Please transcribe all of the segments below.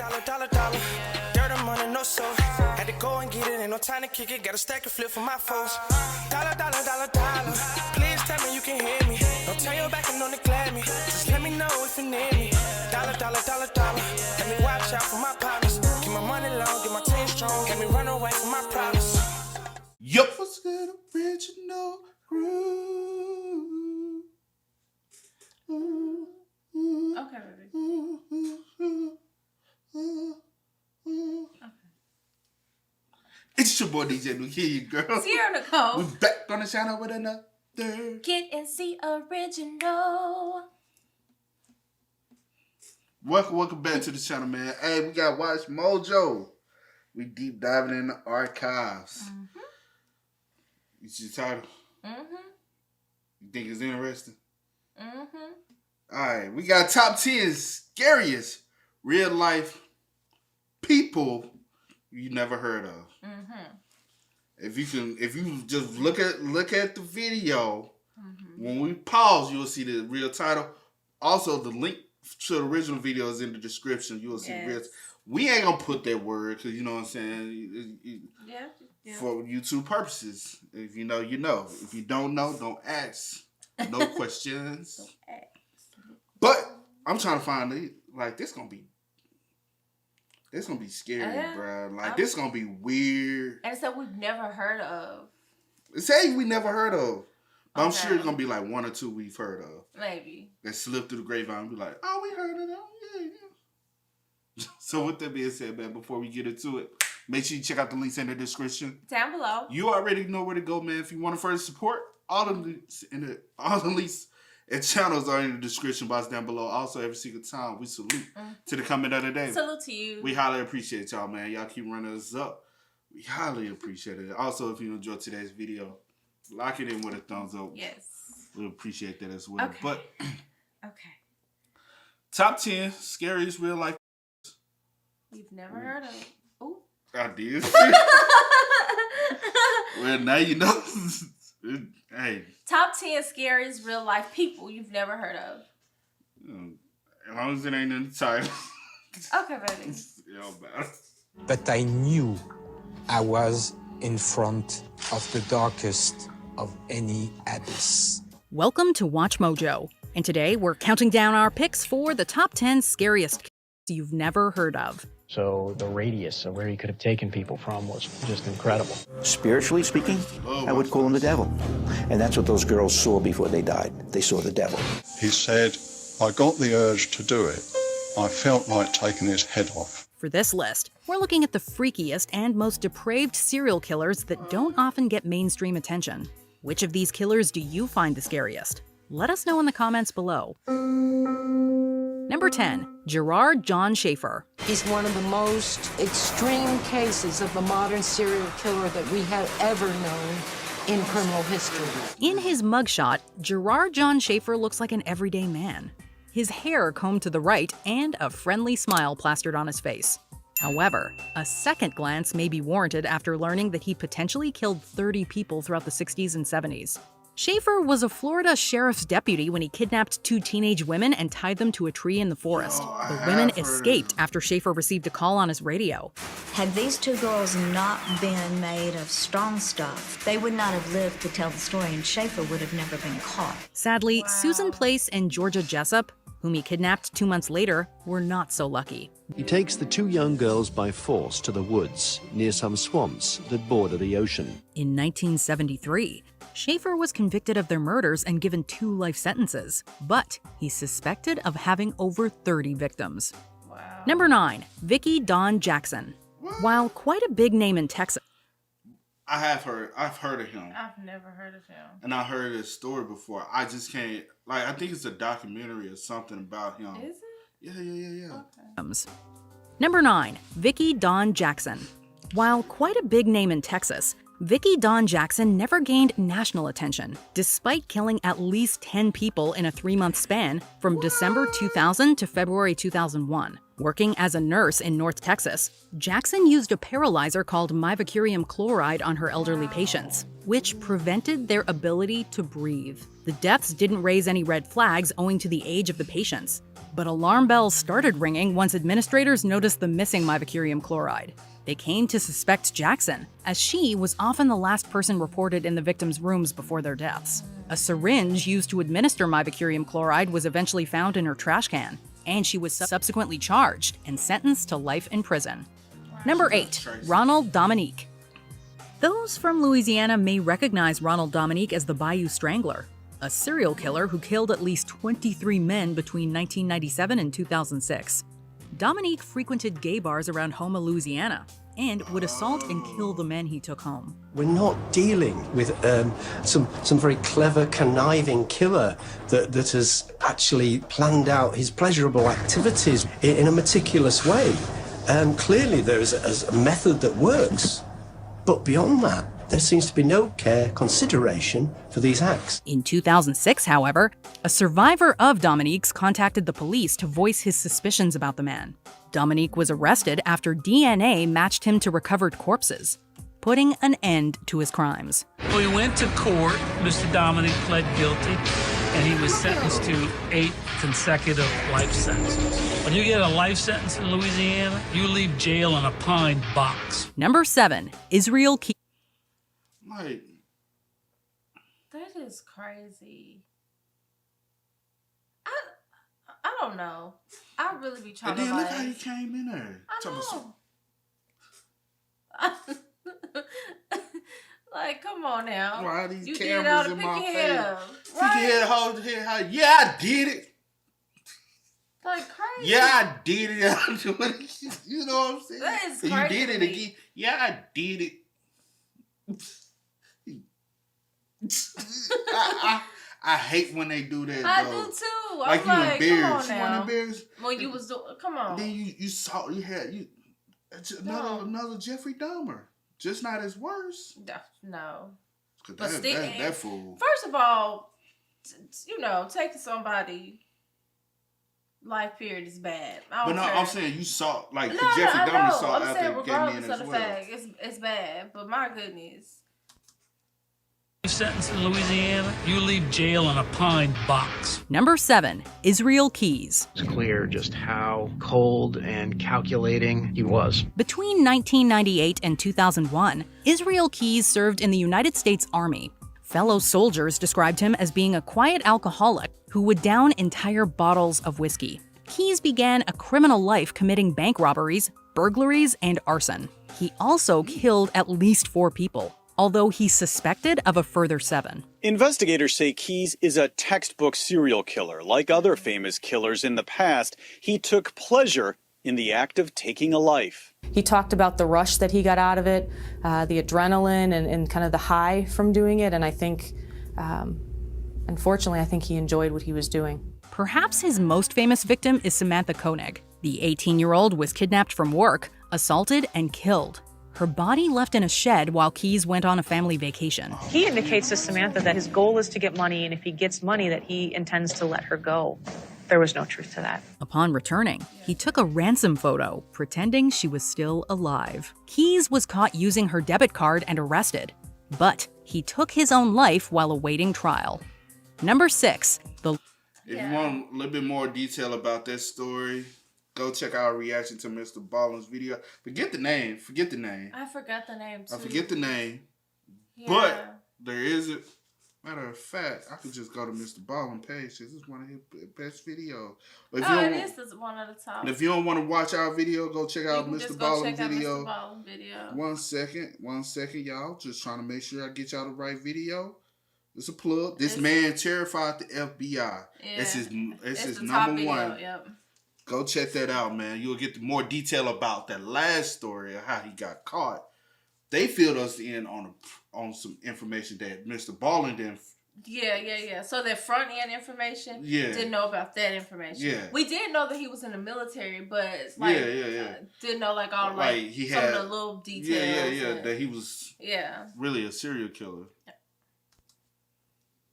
dollar. Dirt and money, no soul. Had to go and get it, ain't no time to kick it. Got a stack of flip for my foes. Dollar. Please tell me you can hear me. Don't turn your back and don't neglect me. Just let me know if you need me. Dollar. Let me watch out for my partners. Keep my money long, get my team strong. Let me run away from my problems. Yup, what's good, original groove? Okay, baby. Okay. It's your boy DJ Luke. Here you girl. Sierra Nicole. We're back on the channel with another Kid and C original. Welcome back to the channel, man. Hey, we got Watch Mojo. We deep diving in the archives. Mm-hmm. You see the title? Mm-hmm. You think it's interesting? Mm-hmm. Alright, we got top 10 scariest real life people you never heard of. Mm-hmm. If you just look at the video, Mm-hmm. when we pause, you'll see the real title. Also, the link to the original video is in the description. You will see the real. We ain't gonna put that word because you know what I'm saying. Yeah. For YouTube purposes, if you know, you know. If you don't know, don't ask. No questions. Don't ask. But I'm trying to find it. Like this gonna be scary, bro. Like this gonna be weird. And so we've never heard of. Say we never heard of. But I'm Okay. sure it's gonna be like one or two we've heard of. Maybe. That slip through the grapevine and be like, oh, we heard of them. Yeah. So with that being said, man, before we get into it, make sure you check out the links in the description. Down below. You already know where to go, man. If you want to further support, all the links and channels are in the description box down below. Also, every single time we salute to the comment of the day. Salute to you. We highly appreciate y'all, man. Y'all keep running us up. We highly appreciate it. Also, if you enjoyed today's video, lock it in with a thumbs up. Yes. We appreciate that as well. Okay. But Okay. top 10 scariest real life. You've never heard of. Ooh. I did. Well, now you know. Hey. Top 10 scariest real life people you've never heard of. As long as it ain't in the title. Okay, baby. But I knew I was in front of the darkest of any abyss. Welcome to Watch Mojo, and today we're counting down our picks for the top 10 scariest you've never heard of. So the radius of where he could have taken people from was just incredible. Spiritually speaking, I would call him the devil. And that's what those girls saw before they died. They saw the devil. He said, I got the urge to do it. I felt like taking his head off. For this list, we're looking at the freakiest and most depraved serial killers that don't often get mainstream attention. Which of these killers do you find the scariest? Let us know in the comments below. Number 10. Gerard John Schaefer. He's one of the most extreme cases of the modern serial killer that we have ever known in criminal history. In his mugshot, Gerard John Schaefer looks like an everyday man. His hair combed to the right and a friendly smile plastered on his face. However, a second glance may be warranted after learning that he potentially killed 30 people throughout the 60s and 70s. Schaefer was a Florida sheriff's deputy when he kidnapped 2 teenage women and tied them to a tree in the forest. The women escaped after Schaefer received a call on his radio. Had these 2 girls not been made of strong stuff, they would not have lived to tell the story, and Schaefer would have never been caught. Sadly, Susan Place and Georgia Jessup, whom he kidnapped 2 months later, were not so lucky. He takes the 2 young girls by force to the woods near some swamps that border the ocean. In 1973, Schaefer was convicted of their murders and given 2 life sentences, but he's suspected of having over 30 victims. Wow. Number 9. Vickie Don Jackson. While quite a big name in Texas, I've heard of him. I've never heard of him. And I heard his story before. I just can't, like, I think it's a documentary or something about him. Is it? Yeah. Okay. Number 9. Vickie Don Jackson. While quite a big name in Texas, Vickie Don Jackson never gained national attention, despite killing at least 10 people in a 3-month span from December 2000 to February 2001. Working as a nurse in North Texas, Jackson used a paralyzer called mivacurium chloride on her elderly patients, which prevented their ability to breathe. The deaths didn't raise any red flags owing to the age of the patients. But alarm bells started ringing once administrators noticed the missing mivacurium chloride. They came to suspect Jackson, as she was often the last person reported in the victims' rooms before their deaths. A syringe used to administer mivacurium chloride was eventually found in her trash can, and she was subsequently charged and sentenced to life in prison. Number 8. Ronald Dominique. Those from Louisiana may recognize Ronald Dominique as the Bayou Strangler, a serial killer who killed at least 23 men between 1997 and 2006. Dominique frequented gay bars around Houma, Louisiana, and would assault and kill the men he took home. We're not dealing with some very clever, conniving killer that has actually planned out his pleasurable activities in a meticulous way. Clearly there is a method that works, but beyond that, there seems to be no care, consideration for these acts. In 2006, however, a survivor of Dominique's contacted the police to voice his suspicions about the man. Dominique was arrested after DNA matched him to recovered corpses, putting an end to his crimes. We went to court. Mr. Dominique pled guilty, and he was sentenced to 8 consecutive life sentences. When you get a life sentence in Louisiana, you leave jail in a pine box. Number 7. Israel Keyes. Like, that is crazy. I don't know. I really be trying and then to look how he came in there. I know. Like, come on now. Why are these you cameras did in pick my your face? head up, Pick right? your head, hold your head high. Yeah, I did it. Like crazy. Yeah, I did it. You know what I'm saying? That is You crazy. did it again. Yeah, I did it. I hate when they do that. I though. do too. Like I'm you like, embarrassed. come You on want now. embarrassed? When you was doing, come on. Then you saw it's another Jeffrey Dahmer. Just not as worse. No. But that fool. First of all, taking somebody life period is bad. But no, I'm saying you saw like No, Jeffrey I Dahmer know. saw I'm after saying getting regardless in of as the well. fact, it's bad. But my goodness. Sentence in Louisiana, you leave jail in a pine box. Number 7. Israel Keyes. It's clear just how cold and calculating he was. Between 1998 and 2001, Israel Keyes served in the United States Army. Fellow soldiers described him as being a quiet alcoholic who would down entire bottles of whiskey. Keyes began a criminal life committing bank robberies, burglaries, and arson. He also killed at least 4 people, although he's suspected of a further 7. Investigators say Keyes is a textbook serial killer. Like other famous killers in the past, he took pleasure in the act of taking a life. He talked about the rush that he got out of it, the adrenaline and kind of the high from doing it, and I think, unfortunately, I think he enjoyed what he was doing. Perhaps his most famous victim is Samantha Koenig. The 18-year-old was kidnapped from work, assaulted, and killed. Her body left in a shed while Keyes went on a family vacation. He indicates to Samantha that his goal is to get money, and if he gets money, that he intends to let her go. There was no truth to that. Upon returning, he took a ransom photo, pretending she was still alive. Keyes was caught using her debit card and arrested, but he took his own life while awaiting trial. Number 6. If you want a little bit more detail about that story, go check our reaction to Mr. Ballin's video. Forget the name. I forgot the name too. I forget the name. Yeah. But there is a matter of fact, I could just go to Mr. Ballin page. This is one of his best videos. But It is one of the top. if you don't want to watch our video, go check out Mr. Ballin video. Mr. Ballin video. 1 second, y'all. Just trying to make sure I get y'all the right video. It's a plug. This man terrified the FBI. Yeah. It's his top number 1. video, yep. Go check that out, man. You'll get more detail about that last story of how he got caught. They filled us in on some information that Mr. Ballin didn't. Yeah. So that front end information, didn't know about that information. Yeah. We did know that he was in the military, but didn't know like all he some had of the little details. Yeah. That he was really a serial killer.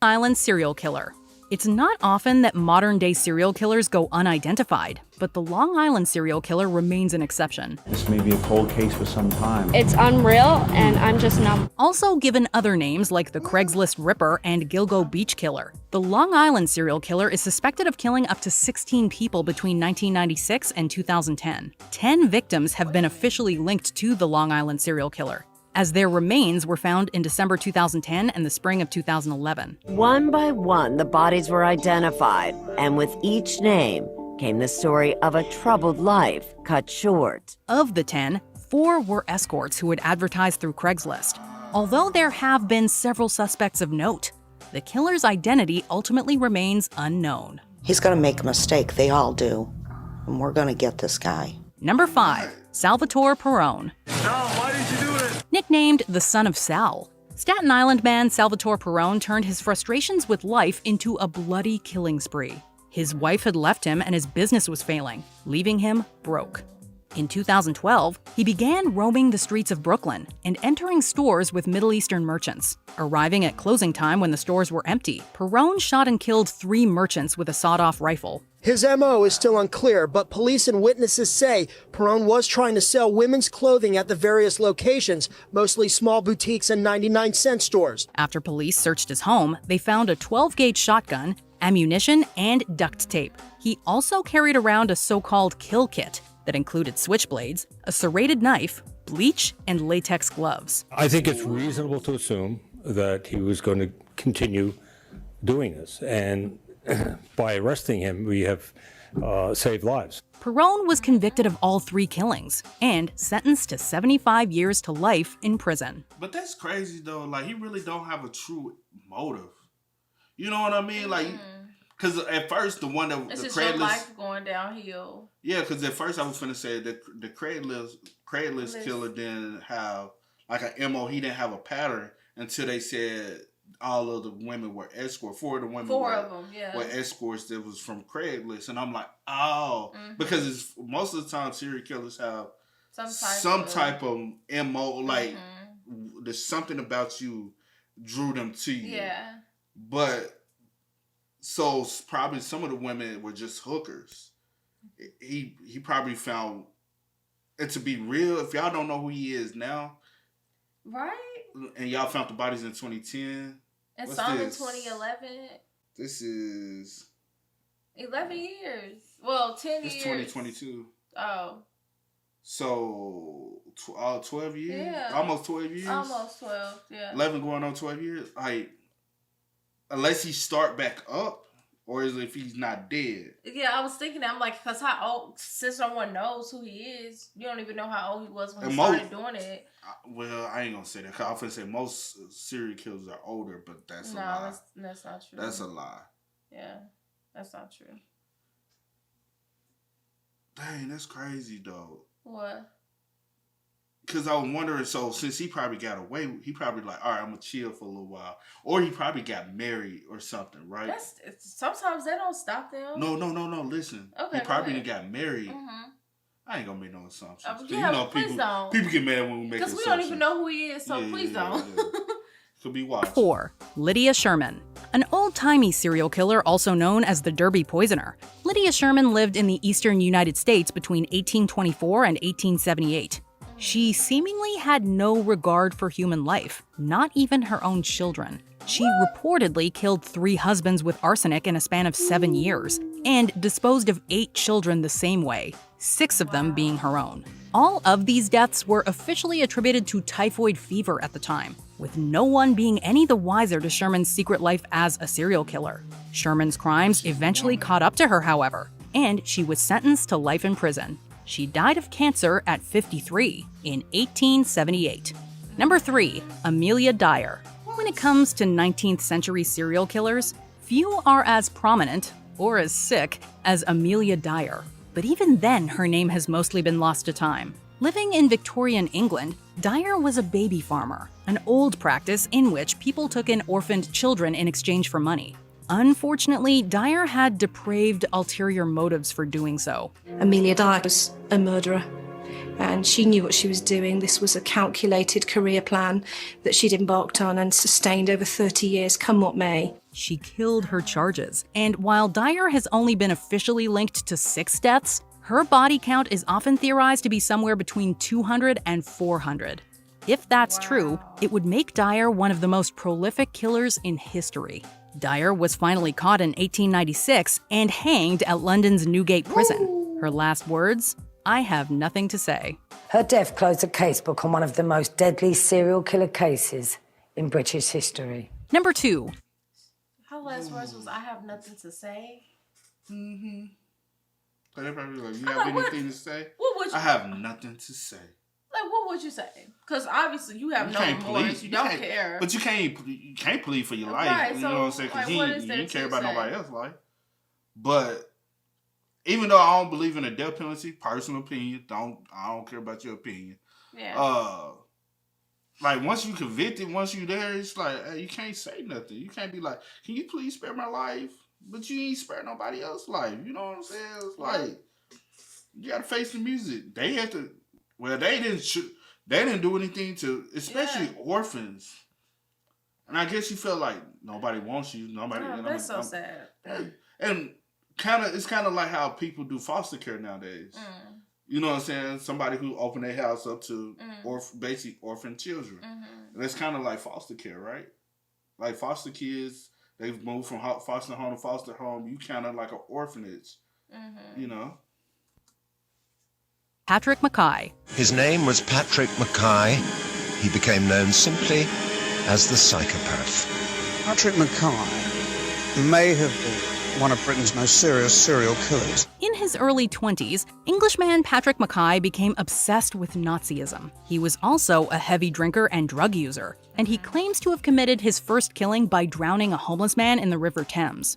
Island serial killer. It's not often that modern-day serial killers go unidentified, but the Long Island serial killer remains an exception. This may be a cold case for some time. It's unreal, and I'm just numb. Also given other names like the Craigslist Ripper and Gilgo Beach Killer, the Long Island serial killer is suspected of killing up to 16 people between 1996 and 2010. 10 victims have been officially linked to the Long Island serial killer, as their remains were found in December 2010 and the spring of 2011. One by one, the bodies were identified, and with each name came the story of a troubled life cut short. Of the 10, 4 were escorts who had advertised through Craigslist. Although there have been several suspects of note, the killer's identity ultimately remains unknown. He's going to make a mistake. They all do. And we're going to get this guy. Number 5, Salvatore Perrone. Why did you do it? Nicknamed the Son of Sal, Staten Island man Salvatore Perrone turned his frustrations with life into a bloody killing spree. His wife had left him and his business was failing, leaving him broke. In 2012, he began roaming the streets of Brooklyn and entering stores with Middle Eastern merchants. Arriving at closing time when the stores were empty, Perrone shot and killed 3 merchants with a sawed-off rifle. His MO is still unclear, but police and witnesses say Perrone was trying to sell women's clothing at the various locations, mostly small boutiques and 99-cent stores. After police searched his home, they found a 12-gauge shotgun, ammunition, and duct tape. He also carried around a so-called kill kit that included switchblades, a serrated knife, bleach, and latex gloves. I think it's reasonable to assume that he was going to continue doing this, and by arresting him, we have saved lives. Perrone was convicted of all 3 killings and sentenced to 75 years to life in prison. But that's crazy though. Like, he really don't have a true motive. You know what I mean? Like, because at first the one that it's the just your Craigslist life going downhill. Yeah, because at first I was finna say that the Craigslist killer didn't have like an MO. He didn't have a pattern until they said all of the women were escorts. 4 of the women of them, yeah, were escorts that was from Craigslist, and I'm like, oh, because it's most of the time serial killers have some type of MO. Like, there's something about you drew them to you. Yeah, but. So probably some of the women were just hookers. He probably found it to be real. If y'all don't know who he is now, right? And y'all found the bodies in 2010. And some in 2011. This is 11 years. Well, 10 years. It's 2022. Oh. So 12 years. Yeah. Almost 12 years. Almost 12. Yeah. 11 going on 12 years. Like. Unless he start back up, or is it if he's not dead? Yeah, I was thinking that. I'm like, because how old, since no one knows who he is, you don't even know how old he was when he started doing it. Well, I ain't going to say that, because I was going to say most serial killers are older, but that's a lie. No, that's not true. That's a lie. Yeah, that's not true. Dang, that's crazy, though. What? Because I was wondering, so since he probably got away, he probably like, all right, I'm going to chill for a little while. Or he probably got married or something, right? Sometimes they don't stop them. No, listen. Okay, he probably got married. I ain't going to make no assumptions. Yeah, you know, please don't. People get mad when we make assumptions. Because we don't even know who he is, so please don't. Yeah. Could be watched. 4. Lydia Sherman. An old-timey serial killer also known as the Derby Poisoner. Lydia Sherman lived in the eastern United States between 1824 and 1878. She seemingly had no regard for human life, not even her own children. She reportedly killed 3 husbands with arsenic in a span of 7 years, and disposed of 8 children the same way, 6 of them being her own. All of these deaths were officially attributed to typhoid fever at the time, with no one being any the wiser to Sherman's secret life as a serial killer. Sherman's crimes eventually caught up to her, however, and she was sentenced to life in prison. She died of cancer at 53 in 1878. Number 3, Amelia Dyer. When it comes to 19th century serial killers, few are as prominent or as sick as Amelia Dyer. But even then, her name has mostly been lost to time. Living in Victorian England, Dyer was a baby farmer, an old practice in which people took in orphaned children in exchange for money. Unfortunately, Dyer had depraved ulterior motives for doing so. Amelia Dyer was a murderer, and she knew what she was doing. This was a calculated career plan that she'd embarked on and sustained over 30 years, come what may. she killed her charges. And while Dyer has only been officially linked to 6 deaths, her body count is often theorized to be somewhere between 200 and 400. If that's true, it would make Dyer one of the most prolific killers in history. Dyer was finally caught in 1896 and hanged at London's Newgate prison. Her last words, "I have nothing to say." Her death closed a casebook on one of the most deadly serial killer cases in British history. Number 2. Her last words was, "I have nothing to say." Mm-hmm. So they're probably like, "You have anything to say?" What would you? I have nothing to say. Like, what would you say? Because obviously you have no remorse. You don't care. But you can't plead for your life. Right, you so, know what I'm saying? Because like, you don't care about nobody else's life. But even though I don't believe in the death penalty, personal opinion, I don't care about your opinion. Yeah. Like, once you convicted, once you there, it's like, hey, you can't say nothing. You can't be like, "Can you please spare my life?" But you ain't spare nobody else's life. You know what I'm saying? It's like, you gotta face the music. They had to. Well, they didn't do anything to, especially orphans. And I guess you feel like nobody wants you. Nobody. Oh, that's so sad. And it's kind of like how people do foster care nowadays. You know what I'm saying? Somebody who opened their house up to basic orphan children. And that's kind of like foster care, right? Like foster kids, they've moved from foster home to foster home. You kind of like an orphanage, you know? Patrick Mackay. His name was Patrick Mackay. He became known simply as the psychopath. Patrick Mackay may have been one of Britain's most serious serial killers. In his early 20s, Englishman Patrick Mackay became obsessed with Nazism. He was also a heavy drinker and drug user, and he claims to have committed his first killing by drowning a homeless man in the River Thames.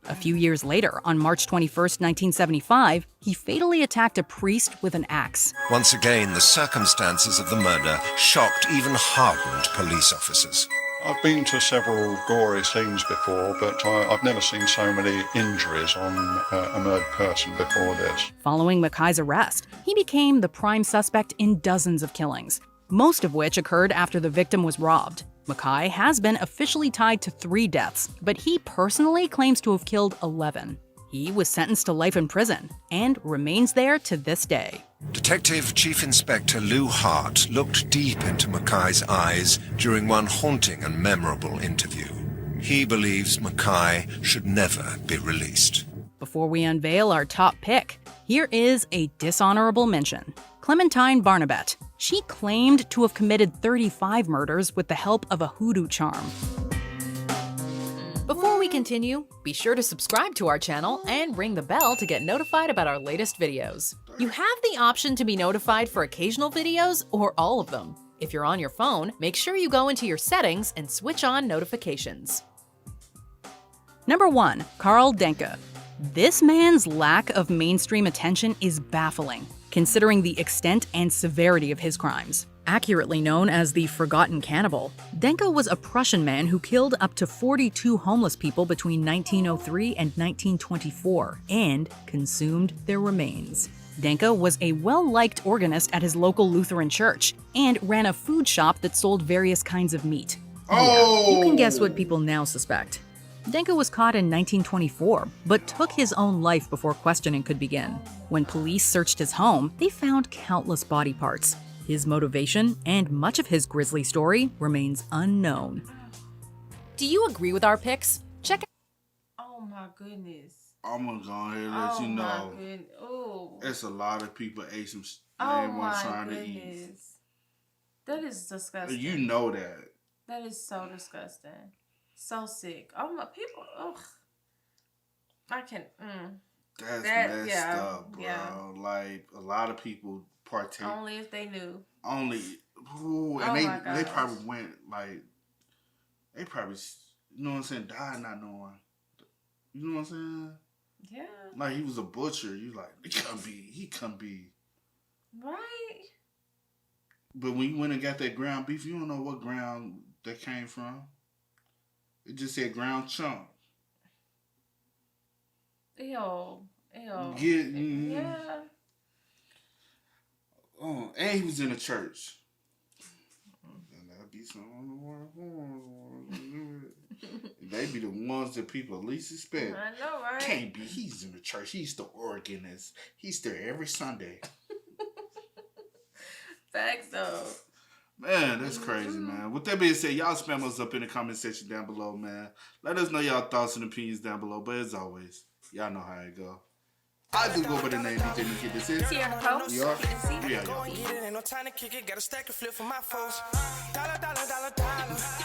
A few years later, on March 21st, 1975, he fatally attacked a priest with an axe. Once again, the circumstances of the murder shocked even hardened police officers. I've been to several gory scenes before, but I've never seen so many injuries on a murdered person before this. Following Mackay's arrest, he became the prime suspect in dozens of killings, most of which occurred after the victim was robbed. Mackay has been officially tied to 3 deaths, but he personally claims to have killed 11. He was sentenced to life in prison and remains there to this day. Detective Chief Inspector Lou Hart looked deep into Mackay's eyes during one haunting and memorable interview. He believes Mackay should never be released. Before we unveil our top pick, here is a dishonorable mention. Clementine Barnabet. She claimed to have committed 35 murders with the help of a hoodoo charm. Before we continue, be sure to subscribe to our channel and ring the bell to get notified about our latest videos. You have the option to be notified for occasional videos or all of them. If you're on your phone, make sure you go into your settings and switch on notifications. Number 1. Karl Denke. This man's lack of mainstream attention is baffling, considering the extent and severity of his crimes. Accurately known as the Forgotten Cannibal, Denke was a Prussian man who killed up to 42 homeless people between 1903 and 1924 and consumed their remains. Denke was a well-liked organist at his local Lutheran church and ran a food shop that sold various kinds of meat. Yeah, you can guess what people now suspect. Denke was caught in 1924, but took his own life before questioning could begin. When police searched his home, they found countless body parts. His motivation and much of his grisly story remains unknown. Do you agree with our picks? Check out. Oh my goodness. I'm gonna go ahead and let you know. Oh. It's a lot of people ate some Oh my trying to eat. That is disgusting. You know that. That is so disgusting. So sick. Oh my people. Ugh. I can. That's messed up, bro. Yeah. Like a lot of people partake. Only if they knew. They probably went like. They probably, you know what I'm saying, died not knowing. You know what I'm saying? Yeah. Like he was a butcher. You like he couldn't be. Right. But when you went and got that ground beef, you don't know what ground that came from. It just said ground chunk. Ew. Yeah. Oh, and he was in a church. And that'd be something on the water. They be the ones that people least expect. I know, right? Can't be. He's in the church. He's the organist. He's there every Sunday. Facts, though. Man, that's crazy, man. With that being said, y'all spam us up in the comment section down below, man. Let us know y'all thoughts and opinions down below. But as always, y'all know how it go. I do go by the name DJ Nikki. This is We are. Yeah, y'all. Ain't no time to kick it. Got a stack of flip for my folks. Dollar, dollar, dollar, dollar.